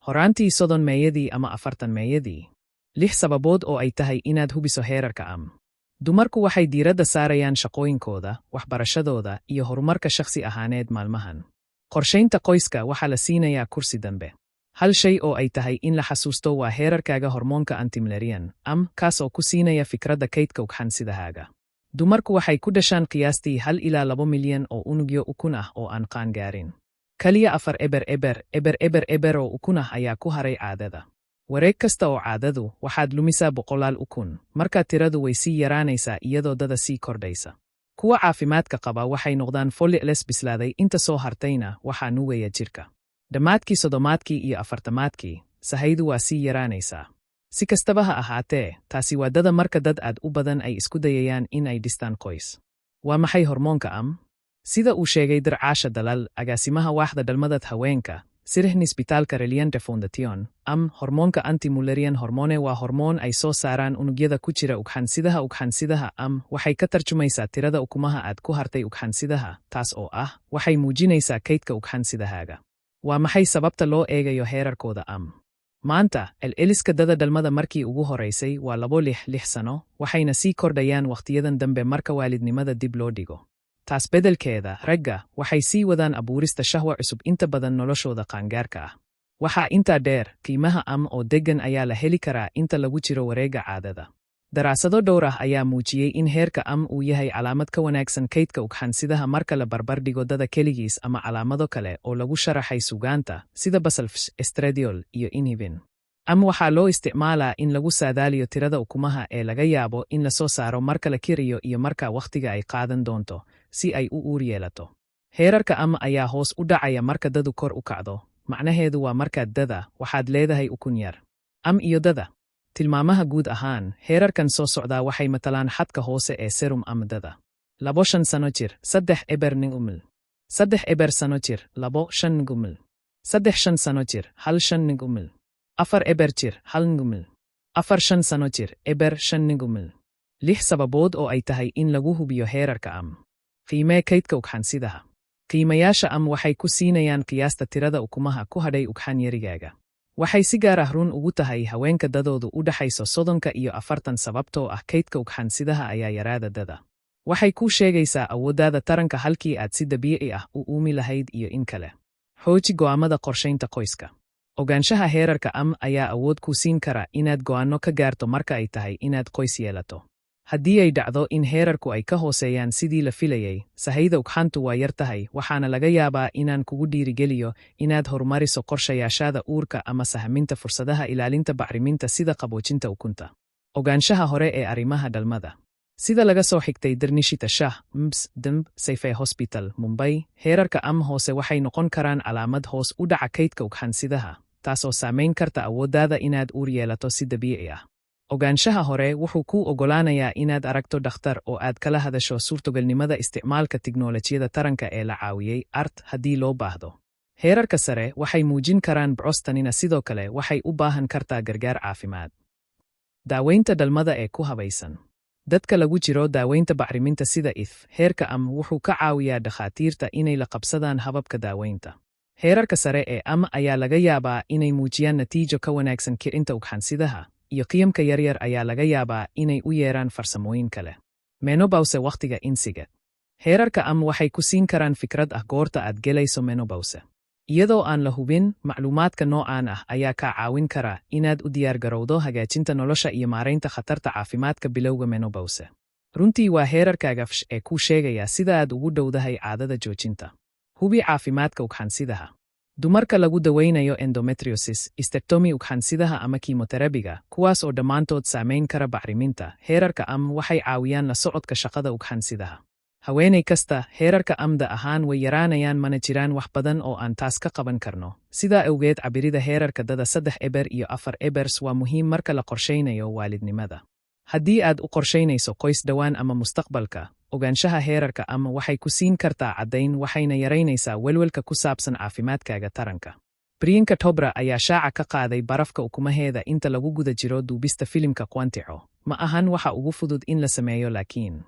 Horaantii 30 meeyadii ama 40 meeyadii. 6 sababood oo ay tahay inaad hubiso heerarka am. Dumarku waxay diiradda saarayaan shaqooyinkooda, waxbarashadooda iyo horumarka shakhsi ahaaneed maalmahan. Qorshaynta qoyska waxaa la siinayaa kursi dambe. Hal shay oo ay tahay in la xasuusto waa heerarkaaga hormoonka antimilerian, kaas oo ku siinaya fikradda kaydka ugxansidahaaga. Dumarku waxay ku dhashaan qiyaastii 1 ilaa 2 milyan oo unugyo ukun ah oo aan qaan gaarin. Kaliya 4 eber oo ukun ah ayaa ku haray caadada. Wareeg kasta oo caadadu waxaad lumisaa 100 ukun, markaa tiradu way sii yaraanaysaa iyadoo dada sii kordhaysa. Kuwa caafimaadka qaba waxay noqdaan follicules bislaaday inta soo hartayna waxaa nugaya jirka. Dhammaadkii 30maadkii iyo 40maadkii, sahaydu waa sii yaraanaysaa. Si kastaba ha ahaatee, taasi waa dada marka dad aad u badan ay isku dayayaan in ay dhistaan qoys. Waa maxay hormoonka am? Sida uu sheegay Dircaasha Dalal, agaasimaha waaxda dhalmadad haweenka, Sirhin Isbitaalka Reliante Foundation, hormoonka antimilerian hormone waa hormoon ay soo saaraan unugyada ku jira ugxansidaha. Ugxansidaha waxay ka tarjumaysaa tirada ukumaha aad ku hartay ugxansidaha, taas oo waxay muujinaysaa kaydka ugxansidahaaga. Waa maxay sababta loo eegayo heerarkooda Maanta, celceliska dada dhalmada markii ugu horeysay waa 6 sano, waxayna sii kordhayaan wakhtiyadan dambe marka waalidnimada dib loo dhigo. Taas beddelkeeda, ragga waxay sii wadaan abuurista shahwa cusub inta badan noloshooda qaangaarka ah. Waxaa intaa dheer, qiimaha oo deggan ayaa la heli karaa inta lagu jiro wareegga caadada. Daraasado dhowr ah ayaa muujiyey in heerka uu yahay calaamad ka wanaagsan kaydka ugxansidaha marka la barbardhigo dada keligiis ama calaamado kale oo lagu sharaxay sugaanta, sida basalfs, estradiol iyo inhibin. Waxaa loo isticmaalaa in lagu saadaaliyo tirada ukumaha ee laga yaabo in la soo saaro marka la kiriyo iyo marka wakhtiga ay qaadan doonto, si ay u uur yeelato. Heerarka ayaa hoos u dhacaya marka dadu kor u kacdo, macnaheedu waa markaad dada waxaad leedahay ukun yar. Iyo dada. Tilmaamaha guud ahaan, heerarkan soo socdaa waxay matalaan xadka hoose ee serum dada. 2 sano jir, 3 eber ning umil. 3 eber sano jir, 2 5 ning umil. 3 sano jir, 1 5 ning umil. 4 eber jir, 1 ning umil. 4 5 sano jir, eber 5 ning umil. 6 sababood oo ay tahay in lagu hubiyo heerarka Qiimee kaydka ugxansidaha. Qiimayaasha waxay ku siinayaan qiyaasta tirada ukumaha ku hadhay ugxan yarigaaga. Waxay si gaar ah run ugu tahay haweenka dadoodu u dhaxayso 30 iyo 40 sababtoo ah kaydka ugxansidaha ayaa yaraada dada. Waxay kuu sheegaysaa awooddaada taranka halkii aad si dabiici ah u uumi lahayd iyo in kale. Xooji go'aamada qorshaynta qoyska. Ogaanshaha heerarka ayaa awood kuu siin kara inaad go'aanno ka gaarto marka ay tahay inaad qoys yeelato. Haddii ay dhacdo in heerarku ay ka hooseeyaan sidii la filayay, sahayda ugxantu waa yar tahay, waxaana laga yaabaa inaan kugu dhiirigeliyo inaad horumariso qorshayaashaada uurka ama sahaminta fursadaha ilaalinta bacriminta sida qaboojinta ukunta. Ogaanshaha hore ee arrimaha dhalmada. Sida laga soo xigtay Dirnishita Shah, Sayfe Hospital, Mumbai, heerarka hoose waxay noqon karaan calaamad hoos u dhaca kaydka ugxansidaha, taasoo saamayn karta awooddaada inaad uur yeelato si dabiici ah. Ogaanshaha hore wuxuu kuu oggolaanayaa inaad aragto dhakhtar oo aad kala hadasho suurtogalnimada isticmaalka tiknoolajiyada taranka ee la caawiyey haddii loo baahdo. Heerarka sare waxay muujin karaan brostanina, sidoo kale waxay u baahan kartaa gargaar caafimaad. Daaweynta dhalmada ee ku habaysan. Dadka lagu jiro daaweynta bacriminta sida heerka wuxuu ka caawiyaa dhakhaatiirta inay la qabsadaan hababka daaweynta. Heerarka sare ee ayaa laga yaabaa inay muujiyaan natiijo ka wanaagsan kicinta ugxansidaha, iyo qiyamka yaryar ayaa laga yaabaa inay u yeeraan farsamooyin kale. Menopause wakhtiga insiga. Heerarka waxay ku siin karaan fikrad goorta aad gelayso menopause. Iyadoo aan la hubin, macluumaadka noocaan ayaa kaa caawin kara inaad u diyaargarowdo hagaajinta nolosha iyo maaraynta khatarta caafimaadka bilowga menopause. Runtii waa heerarkaaga ee kuu sheegaya sida aad ugu dhowdahay caadada joojinta. Hubi caafimaadka ugxansidaha. Dumarka lagu daweynayo endometriosis, istektomi ugxansidaha ama kiimoterabiga, kuwaas oo dhammaantood saamayn kara bacriminta, heerarka waxay caawiyaan la socodka shaqada ugxansidaha. Haweeney kasta, heerarka ahaan way yaraanayaan, mana jiraan wax badan oo aan taas ka qaban karno. Sidaa awgeed, cabirida heerarka dada 3 eber iyo 4 ebers waa muhiim marka la qorshaynayo waalidnimada. Haddii aad u qorshaynayso qoys dhowaan ama mustaqbalka, ogaanshaha heerarka waxay ku siin kartaa caddayn, waxayna yaraynaysaa welwelka ku saabsan caafimaadkaaga taranka. Priyanka Chopra ayaa shaaca ka qaaday barafka ukumaheeda inta lagu guda jiro duubista filimka Quantico. Ma ahan waxa ugu fudud in la sameeyo, laakiin